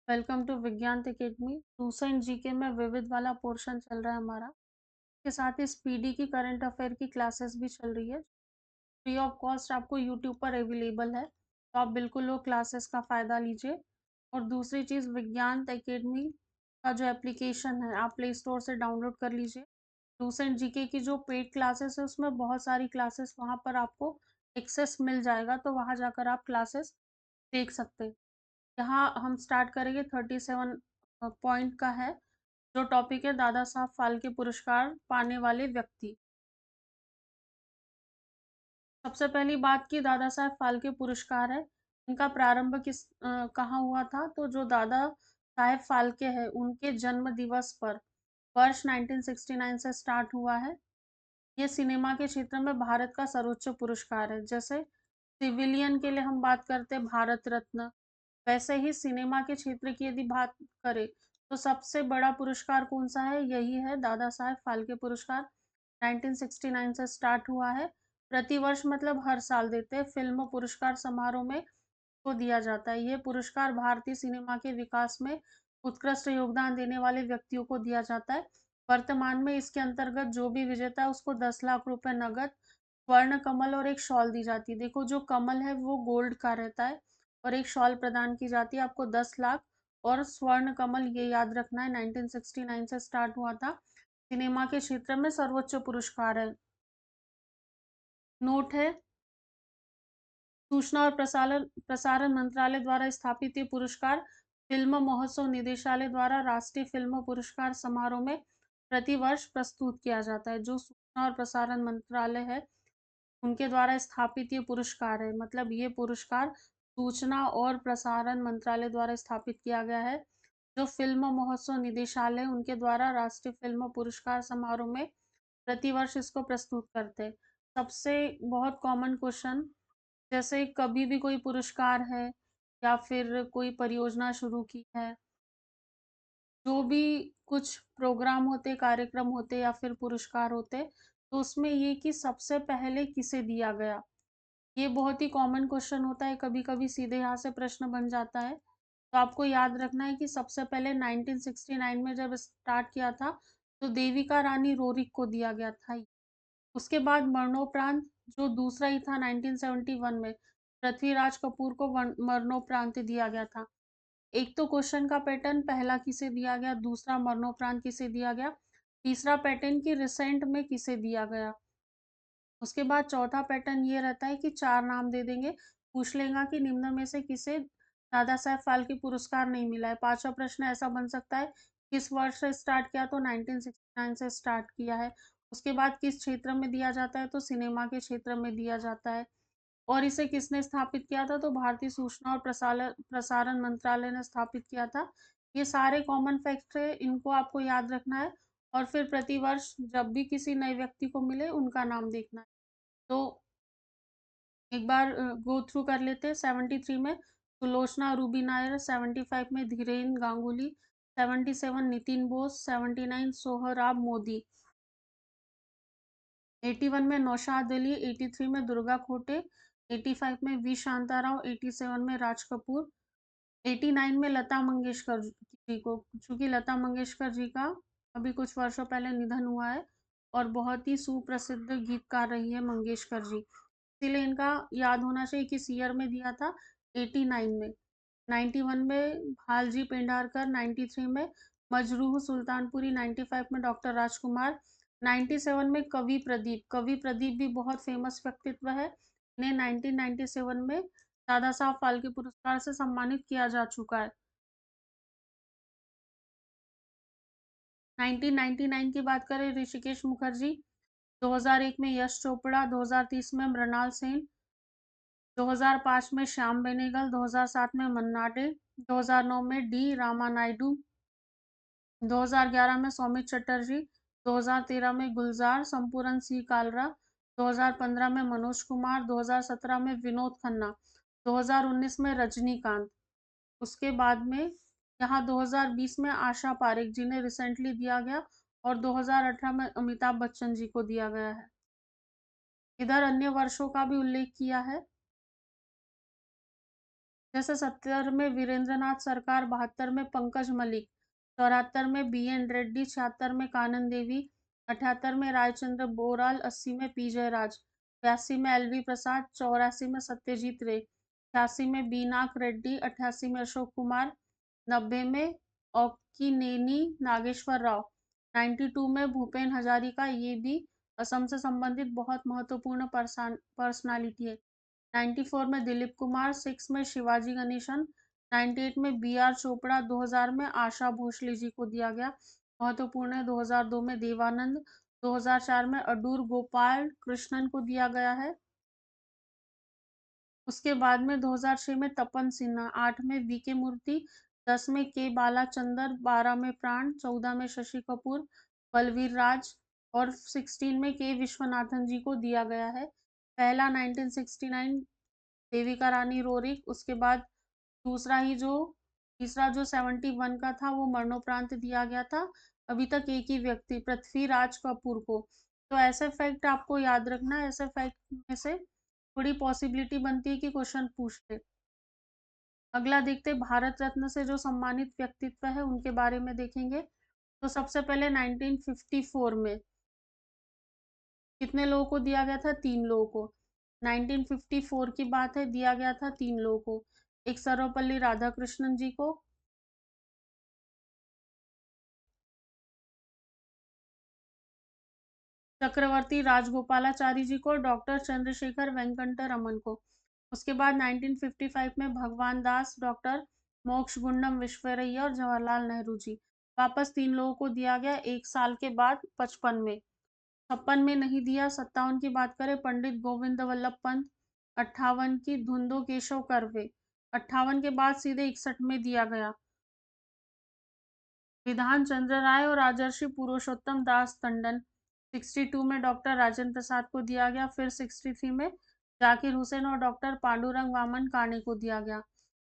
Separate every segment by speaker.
Speaker 1: Welcome to विज्ञान academy. Tuition GK में विविध वाला पोर्शन चल रहा है हमारा। के साथ ही स्पीडी की करंट अफेयर की क्लासेस भी चल रही है। फ्री ऑफ कॉस्ट आपको यूट्यूब पर अवेलेबल है, तो आप बिल्कुल वो क्लासेस का फ़ायदा लीजिए। और दूसरी चीज़, विज्ञान अकेडमी का जो एप्लीकेशन है आप प्ले स्टोर से डाउनलोड कर लीजिए। ट्यूशन जीके की जो पेड क्लासेस है उसमें बहुत सारी क्लासेस वहाँ पर आपको एक्सेस मिल जाएगा, तो वहाँ जाकर आप क्लासेस देख सकते हैं। यहाँ हम स्टार्ट करेंगे 37 पॉइंट का है, जो टॉपिक है दादा साहब फाल्के पुरस्कार पाने वाले व्यक्ति। सबसे पहली बात की दादा साहब फाल्के पुरस्कार है, इनका प्रारंभ कहाँ हुआ था? तो जो दादा साहेब फाल्के है उनके जन्म दिवस पर वर्ष 1969 से स्टार्ट हुआ है। ये सिनेमा के क्षेत्र में भारत का सर्वोच्च पुरस्कार है। जैसे सिविलियन के लिए हम बात करते हैं भारत रत्न, वैसे ही सिनेमा के क्षेत्र की यदि बात करें तो सबसे बड़ा पुरस्कार कौन सा है? यही है दादा साहेब फाल्के पुरस्कार। 1969 से स्टार्ट हुआ है। प्रतिवर्ष मतलब हर साल देते हैं। फिल्म पुरस्कार समारोह में को दिया जाता है। ये पुरस्कार भारतीय सिनेमा के विकास में उत्कृष्ट योगदान देने वाले व्यक्तियों को दिया जाता है। वर्तमान में इसके अंतर्गत जो भी विजेता है उसको 10 लाख रुपए नगद, स्वर्ण कमल और एक शॉल दी जाती है। देखो, जो कमल है वो गोल्ड का रहता है और एक शॉल प्रदान की जाती है आपको 10 लाख। और स्वर्ण कमल, ये याद रखना है, 1969 से स्टार्ट हुआ था। सिनेमा के क्षेत्र में सर्वोच्च पुरस्कार है। नोट है, सूचना और प्रसारण प्रसारण मंत्रालय द्वारा स्थापित ये पुरस्कार फिल्म महोत्सव निदेशालय द्वारा राष्ट्रीय फिल्म पुरस्कार समारोह में प्रतिवर्ष प्रस्तुत किया जाता है। जो सूचना और प्रसारण मंत्रालय है उनके द्वारा स्थापित ये पुरस्कार है, मतलब ये पुरस्कार सूचना और प्रसारण मंत्रालय द्वारा स्थापित किया गया है। जो फिल्म महोत्सव निदेशालय उनके द्वारा राष्ट्रीय फिल्म पुरस्कार समारोह में प्रतिवर्ष इसको प्रस्तुत करते हैं। सबसे बहुत कॉमन क्वेश्चन, जैसे कभी भी कोई पुरस्कार है या फिर कोई परियोजना शुरू की है, जो भी कुछ प्रोग्राम होते, कार्यक्रम होते या फिर पुरस्कार होते, तो उसमें ये कि सबसे पहले किसे दिया गया? ये बहुत ही कॉमन क्वेश्चन होता है, कभी-कभी सीधे यहाँ से प्रश्न बन जाता है। तो आपको याद रखना है कि सबसे पहले 1969 में जब स्टार्ट किया था, तो देविका रानी रोरिक को दिया गया था। उसके बाद मरणोपरांत जो दूसरा ही था 1971 में, पृथ्वीराज कपूर को मरणोपरांत दिया गया था। एक तो क्वेश्चन का पैटर्न, पहला किसे दिया गया, दूसरा मरणोपरांत किसे दिया गया, तीसरा पैटर्न की रिसेंट में किसे दिया गया। उसके बाद चौथा पैटर्न ये रहता है कि 4 नाम दे देंगे, पूछ लेगा कि निम्न में से किसे दादा साहब फाल्के पुरस्कार नहीं मिला है। पाँचवा प्रश्न ऐसा बन सकता है, किस वर्ष से स्टार्ट किया? तो 1969 से स्टार्ट किया है। उसके बाद किस क्षेत्र में दिया जाता है? तो सिनेमा के क्षेत्र में दिया जाता है। और इसे किसने स्थापित किया था? तो भारतीय सूचना और प्रसारण मंत्रालय ने स्थापित किया था। ये सारे कॉमन फैक्ट है, इनको आपको याद रखना है और फिर प्रतिवर्ष जब भी किसी नए व्यक्ति को मिले उनका नाम देखना है। तो एक बार गो थ्रू कर लेते हैं। 73 में सुलोचना रूबी नायर, 75 में धीरेन गांगुली, 77 नितिन बोस, 79 सोहराब मोदी, 81 में नौशाद अली, 83 में दुर्गा खोटे, 85 में वी शांताराव, 87 में राज कपूर, 89 में लता मंगेशकर जी को, चूंकि लता मंगेशकर जी का अभी कुछ वर्षों पहले निधन हुआ है और बहुत ही सुप्रसिद्ध गीतकार रही है मंगेशकर जी, इसीलिए इनका याद होना चाहिए किस ईयर में दिया था, 89 में। 91 में भालजी पेंढारकर, 93 में मजरूह सुल्तानपुरी, 95 में डॉक्टर राजकुमार, 97 में कवि प्रदीप भी बहुत फेमस व्यक्तित्व है। इन्हें 1997 में दादा साहब फाल्के पुरस्कार से सम्मानित किया जा चुका है। 1999 की बात करें, ऋषिकेश मुखर्जी, 2001 में यश चोपड़ा, 2030 में मृणाल सेन, 2005 में श्याम बेनेगल, 2007 में मन्ना डे, 2009 में डी रामानायडू, 2011 में सौमित चटर्जी, 2013 में गुलजार संपूरन सिंह कालरा, 2015 में मनोज कुमार, 2017 में विनोद खन्ना, 2019 में रजनीकांत। उसके बाद में यहाँ 2020 में आशा पारेख जिन्हें रिसेंटली दिया गया और 2018 में अमिताभ बच्चन जी को दिया गया है। इधर अन्य वर्षों का भी उल्लेख किया है। जैसे 70 में वीरेंद्रनाथ सरकार, 72 में पंकज मलिक, 74 में बी.एन. रेड्डी, 76 में कानन देवी, 78 में रायचंद्र बोराल, 80 में पी. जयराज, 82 में एल.वी. प्रसाद, 84 में सत्यजीत रे, 86 में बीनाक रेड्डी, 88 में अशोक कुमार, 90 में ओक्कीनेनी नागेश्वर राव, 92 में भूपेन हजारिका, ये भी असम से संबंधित बहुत महत्वपूर्ण पर्सनालिटी है। 94 में दिलीप कुमार, 6 में शिवाजी गणेशन, 98 में बी.आर. चोपड़ा, 2000 में आशा भोसले जी को दिया गया, महत्वपूर्ण है। 2002 में देवानंद, 2004 में अडूर गोपाल कृष्णन को दिया गया है। उसके बाद में 2006 में तपन सिन्हा, 8 में वी.के. मूर्ति, 10 में के. बालाचंदर, 12 में प्राण, 14 में शशि कपूर, बलवीर राज और 16 में के. विश्वनाथन जी को दिया गया है। पहला 1969 देविका रानी रोरिक, उसके बाद दूसरा ही जो तीसरा जो 71 का था वो मरणोपरांत दिया गया था। अभी तक एक ही व्यक्ति पृथ्वीराज कपूर को। तो ऐसे फैक्ट आपको याद रखना है, ऐसे फैक्ट में से थोड़ी पॉसिबिलिटी बनती है कि क्वेश्चन पूछ ले। अगला देखते हैं, भारत रत्न से जो सम्मानित व्यक्तित्व है उनके बारे में देखेंगे। तो सबसे पहले 1954 में कितने लोगों को दिया गया था? 3 लोगों को। 1954 की बात है, दिया गया था 3 लोगों को। एक सर्वपल्ली राधाकृष्णन जी को, चक्रवर्ती राजगोपालाचारी जी को, डॉक्टर चंद्रशेखर वेंकट रमन को। उसके बाद 1955 में भगवान दास, डॉक्टर मोक्षगुंडम विश्वेश्वरैया और जवाहरलाल नेहरू जी। वापस 3 लोगों को दिया गया 1 साल के बाद 55 में। 56 में नहीं दिया। 57 की बात करें, पंडित गोविंद वल्लभ पंत। 58 की धुंधो केशव कर्वे। 58 के बाद सीधे 61 में दिया गया विधान चंद्र राय और राजर्षि पुरुषोत्तम दास टंडन। 62 में डॉक्टर राजेंद्र प्रसाद को दिया गया। फिर 63 में जाकिर हुसैन और डॉक्टर पांडुरंग वामन काने को दिया गया।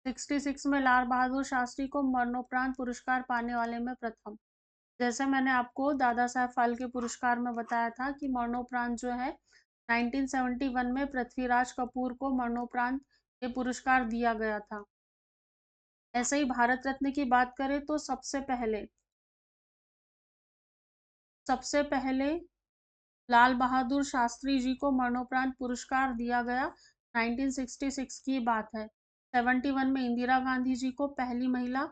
Speaker 1: 66 में लाल बहादुर शास्त्री को मरणोपरांत पुरस्कार पाने वाले में प्रथम। जैसे मैंने आपको दादा साहब फाल्के पुरस्कार में बताया था कि मरणोपरांत जो है 1971 में पृथ्वीराज कपूर को मरणोपरांत ये पुरस्कार दिया गया था। ऐसे ही भारत रत्न की बात करें तो सबसे पहले लाल बहादुर शास्त्री जी को मरणोपरांत पुरस्कार दिया गया 1966 की बात है। 71 में इंदिरा गांधी जी को, पहली महिला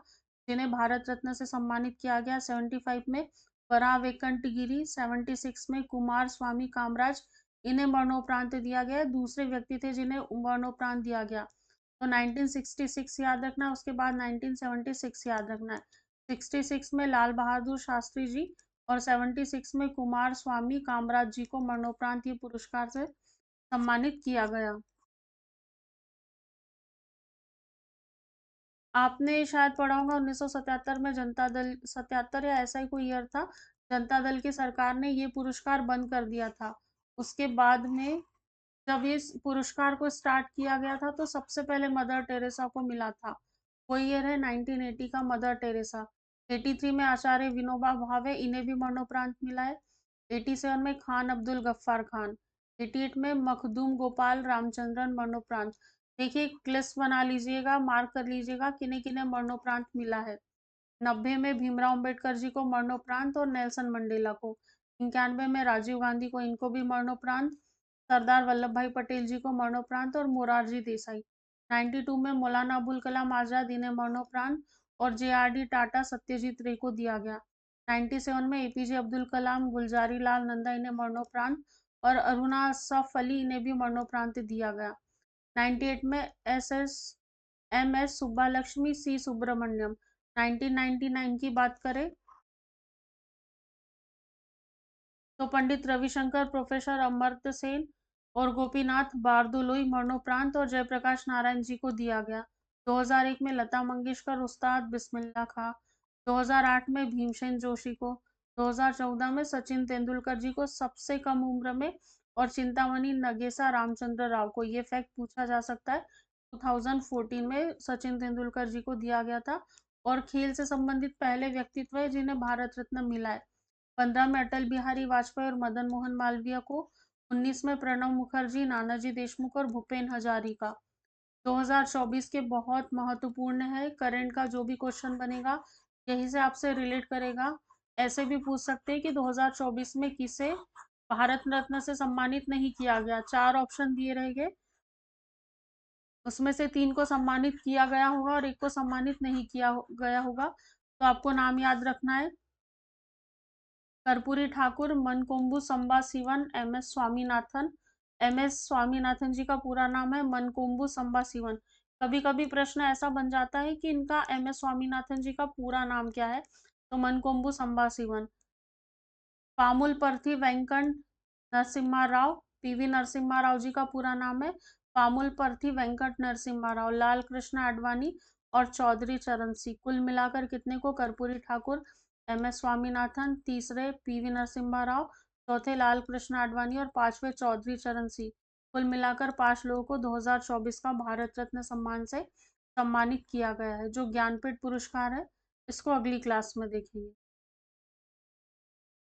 Speaker 1: जिन्हें भारत रत्न से सम्मानित किया गया। 75 में परा वेंकट गिरी, 76 में कुमार स्वामी कामराज, इन्हें मरणोपरांत दिया गया। दूसरे व्यक्ति थे जिन्हें मरणोपरांत दिया गया। तो 1966 याद रखना है, उसके बाद 1976 याद रखना है। 66 में लाल बहादुर शास्त्री जी और 76 में कुमार स्वामी कामराज जी को मरणोपरांत ये पुरस्कार से सम्मानित किया गया। आपने शायद पढ़ा होगा 1977 में जनता दल, 77 या ऐसा ही कोई ईयर था, जनता दल की सरकार ने ये पुरस्कार बंद कर दिया था। उसके बाद में जब इस पुरस्कार को स्टार्ट किया गया था तो सबसे पहले मदर टेरेसा को मिला था। वो ईयर है 1980 का, मदर टेरेसा। 83 में आचार्य विनोबा भावे, इन्हें भी मरणोपरांत मिला है। 87 में खान अब्दुल गफ्फार खान। 88 में मखदूम गोपाल रामचंद्रन मरणोपरांत। देखिए एक लिस्ट बना लीजिएगा, मार्क कर लीजिएगा किन्हें किन्हें मरणोपरांत मिला है। 90 में भीमराव अंबेडकर जी को मरणोपरांत और नेल्सन मंडेला को। 91 में राजीव गांधी को, इनको भी मरणोपरांत। सरदार वल्लभ भाई पटेल जी को मरणोपरांत और मोरारजी देसाई। 92 में मौलाना अबुल कलाम आजाद, इन्हें मरणोपरांत और जे.आर.डी. टाटा सत्यजीत रे को दिया गया। 97 में एपीजे अब्दुल कलाम, गुलजारी लाल नंदा, इन्हें मरणोपरांत और अरुणा असफ अली, इन्हें भी मरणोपरांत दिया गया। 98 में एम एस सुब्बालक्ष्मी, सी सुब्रमण्यम। 1999 की बात करें तो पंडित रविशंकर, प्रोफेसर अमर्त्य सेन और गोपीनाथ बारदुलोई मरणोपरांत और जयप्रकाश नारायण जी को दिया गया। 2001 में लता मंगेशकर, उस्ताद बिस्मिल्लाह खां। 2008 में भीमसेन जोशी को। 2014 में सचिन तेंदुलकर जी को सबसे कम उम्र में और चिंतामणि नगेसा रामचंद्र राव को। ये फैक्ट पूछा जा सकता है। 2014 में सचिन तेंदुलकर जी को दिया गया था और खेल से संबंधित पहले व्यक्तित्व है जिन्हें भारत रत्न मिला है। 15 में अटल बिहारी वाजपेयी और मदन मोहन मालवीय को। 19 में प्रणब मुखर्जी, नानाजी देशमुख और भूपेन हजारिका। 2024 के बहुत महत्वपूर्ण है, करंट का जो भी क्वेश्चन बनेगा यही से आपसे रिलेट करेगा। ऐसे भी पूछ सकते हैं कि 2024 में किसे भारत रत्न से सम्मानित नहीं किया गया। 4 ऑप्शन दिए रहेंगे, उसमें से 3 को सम्मानित किया गया होगा और 1 को सम्मानित नहीं किया गया होगा। तो आपको नाम याद रखना है, कर्पूरी ठाकुर, मनकोम्बू संबा शिवन, एम.एस. स्वामीनाथन। एम.एस. स्वामीनाथन जी का पूरा नाम है मनकोम्बू संबा शिवन। कभी कभी प्रश्न ऐसा बन जाता है कि इनका एम.एस. स्वामीनाथन जी का पूरा नाम क्या है, तो मनकोम्बू संबा शिवन। पामुलपर्थी वेंकट नरसिम्हा राव, पीवी नरसिम्हा राव जी का पूरा नाम है पामुलपर्थी वेंकट नरसिम्हा राव। लाल कृष्ण आडवाणी और चौधरी चरण सिंह, कुल मिलाकर कितने को? कर्पूरी ठाकुर, एम.एस. स्वामीनाथन, तीसरे पीवी नरसिम्हा राव, चौथे लाल कृष्ण आडवाणी और पांचवे चौधरी चरण सिंह। कुल मिलाकर 5 लोगों को 2024 का भारत रत्न सम्मान से सम्मानित किया गया है। जो ज्ञानपीठ पुरस्कार है, इसको अगली क्लास में देखेंगे।